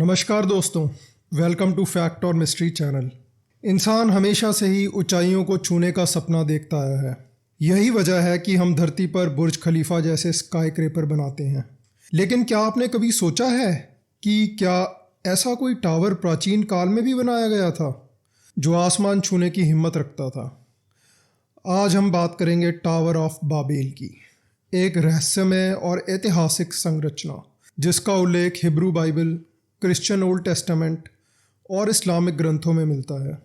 नमस्कार दोस्तों, welcome to fact और मिस्ट्री चैनल। इंसान हमेशा से ही ऊंचाइयों को छूने का सपना देखता आया है। यही वजह है कि हम धरती पर बुर्ज खलीफा जैसे स्काईक्रेपर बनाते हैं। लेकिन क्या आपने कभी सोचा है कि क्या ऐसा कोई टावर प्राचीन काल में भी बनाया गया था जो आसमान छूने की हिम्मत रखता था? आज हम बात करेंगे टावर ऑफ बाबेल की, एक रहस्यमय और ऐतिहासिक संरचना जिसका उल्लेख Hebrew Bible, Christian old testament और इस्लामिक ग्रंथों में मिलता है।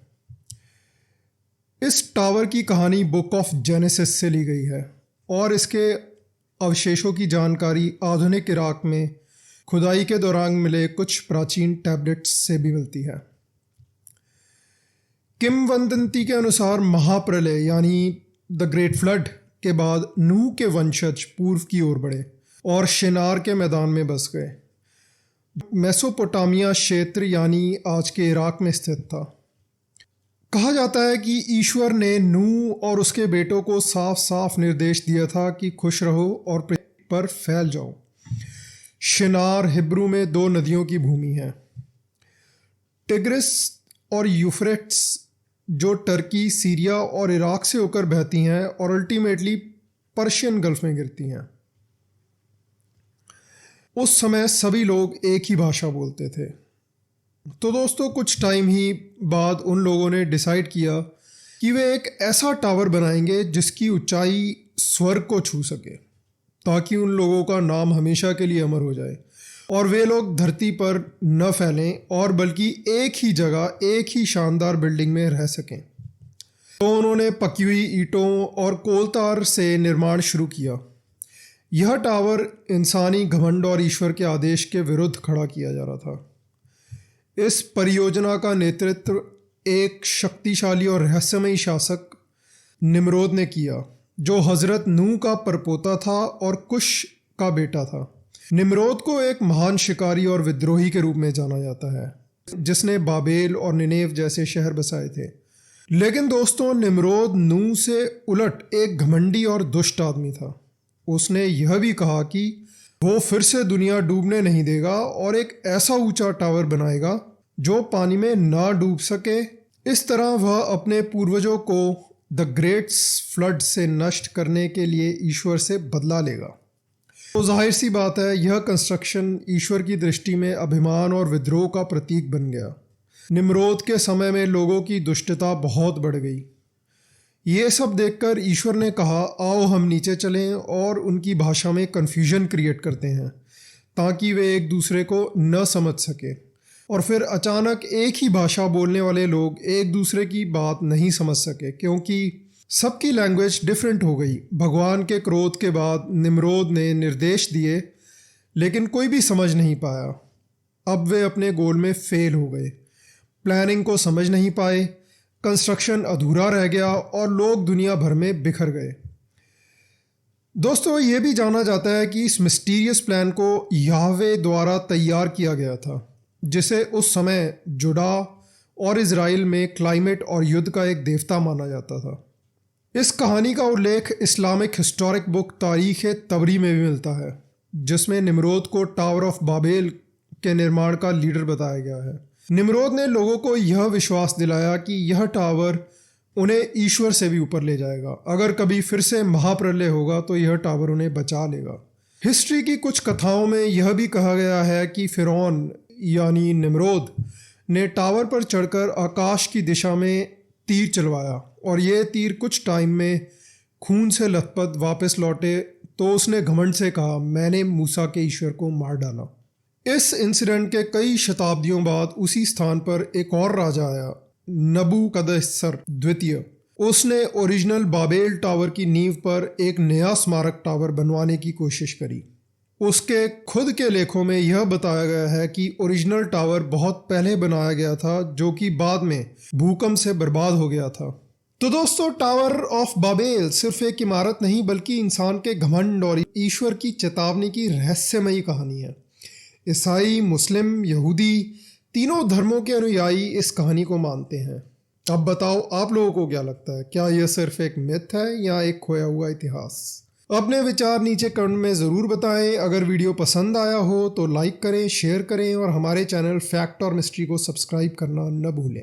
इस टावर की कहानी बुक ऑफ जेनेसिस से ली गई है और इसके अवशेषों की जानकारी आधुनिक इराक में खुदाई के दौरान मिले कुछ प्राचीन टैबलेट्स से भी मिलती है। किंवदंती के अनुसार महाप्रलय यानी द ग्रेट फ्लड के बाद नूह के वंशज पूर्व की ओर बढ़े और शिनार के मैदान में बस गए। मेसोपोटामिया क्षेत्र यानी आज के इराक में स्थित था। कहा जाता है कि ईश्वर ने नूह और उसके बेटों को साफ साफ निर्देश दिया था कि खुश रहो और पृथ्वी पर फैल जाओ। शिनार हिब्रू में दो नदियों की भूमि है, टिग्रिस और यूफ्रेट्स, जो टर्की, सीरिया और इराक से होकर बहती हैं और अल्टीमेटली पर्शियन गल्फ में गिरती हैं। उस समय सभी लोग एक ही भाषा बोलते थे। तो दोस्तों, कुछ टाइम ही बाद उन लोगों ने डिसाइड किया कि वे एक ऐसा टावर बनाएंगे जिसकी ऊंचाई स्वर्ग को छू सके, ताकि उन लोगों का नाम हमेशा के लिए अमर हो जाए और वे लोग धरती पर न फैलें और बल्कि एक ही जगह एक ही शानदार बिल्डिंग में रह सकें। तो उन्होंने पकी हुई ईंटों और कोलतार से निर्माण शुरू किया। यह टावर इंसानी घमंड और ईश्वर के आदेश के विरुद्ध खड़ा किया जा रहा था। इस परियोजना का नेतृत्व एक शक्तिशाली और रहस्यमयी शासक निम्रोद ने किया, जो हजरत नूह का परपोता था और कुश का बेटा था। निम्रोद को एक महान शिकारी और विद्रोही के रूप में जाना जाता है, जिसने बाबेल और निनेव जैसे शहर बसाए थे। लेकिन दोस्तों, निम्रोद नूह से उलट एक घमंडी और दुष्ट आदमी था। उसने यह भी कहा कि वो फिर से दुनिया डूबने नहीं देगा और एक ऐसा ऊंचा टावर बनाएगा जो पानी में ना डूब सके। इस तरह वह अपने पूर्वजों को द ग्रेट फ्लड से नष्ट करने के लिए ईश्वर से बदला लेगा। तो जाहिर सी बात है, यह कंस्ट्रक्शन ईश्वर की दृष्टि में अभिमान और विद्रोह का प्रतीक बन गया। निम्रोद के समय में लोगों की दुष्टता बहुत बढ़ गई। ये सब देखकर ईश्वर ने कहा, आओ हम नीचे चलें और उनकी भाषा में कन्फ्यूजन क्रिएट करते हैं ताकि वे एक दूसरे को न समझ सके। और फिर अचानक एक ही भाषा बोलने वाले लोग एक दूसरे की बात नहीं समझ सके, क्योंकि सबकी लैंग्वेज डिफरेंट हो गई। भगवान के क्रोध के बाद निम्रोद ने निर्देश दिए, लेकिन कोई भी समझ नहीं पाया। अब वे अपने गोल में फेल हो गए, प्लानिंग को समझ नहीं पाए, कंस्ट्रक्शन अधूरा रह गया और लोग दुनिया भर में बिखर गए। दोस्तों, ये भी जाना जाता है कि इस मिस्टीरियस प्लान को याहवे द्वारा तैयार किया गया था, जिसे उस समय जुड़ा और इज़राइल में क्लाइमेट और युद्ध का एक देवता माना जाता था। इस कहानी का उल्लेख इस्लामिक हिस्टोरिक बुक तारीख़ तबरी में भी मिलता है, जिसमें निम्रोद को टावर ऑफ बाबेल के निर्माण का लीडर बताया गया है। निम्रोद ने लोगों को यह विश्वास दिलाया कि यह टावर उन्हें ईश्वर से भी ऊपर ले जाएगा। अगर कभी फिर से महाप्रलय होगा तो यह टावर उन्हें बचा लेगा। हिस्ट्री की कुछ कथाओं में यह भी कहा गया है कि फिरौन यानी निम्रोद ने टावर पर चढ़कर आकाश की दिशा में तीर चलवाया और ये तीर कुछ टाइम में खून से लथपथ वापस लौटे, तो उसने घमंड से कहा, मैंने मूसा के ईश्वर को मार डाला। इस इंसिडेंट के कई शताब्दियों बाद उसी स्थान पर एक और राजा आया, नबूकदनेस्सर द्वितीय। उसने ओरिजिनल बाबेल टावर की नींव पर एक नया स्मारक टावर बनवाने की कोशिश करी। उसके खुद के लेखों में यह बताया गया है कि ओरिजिनल टावर बहुत पहले बनाया गया था, जो कि बाद में भूकंप से बर्बाद हो गया था। तो दोस्तों, टावर ऑफ बाबेल सिर्फ एक इमारत नहीं बल्कि इंसान के घमंड और ईश्वर की चेतावनी की रहस्यमयी कहानी है। ईसाई, मुस्लिम, यहूदी तीनों धर्मों के अनुयायी इस कहानी को मानते हैं। अब बताओ, आप लोगों को क्या लगता है? क्या यह सिर्फ एक मिथ है या एक खोया हुआ इतिहास? अपने विचार नीचे कमेंट में ज़रूर बताएं। अगर वीडियो पसंद आया हो तो लाइक करें, शेयर करें और हमारे चैनल फैक्ट और मिस्ट्री को सब्सक्राइब करना न भूलें।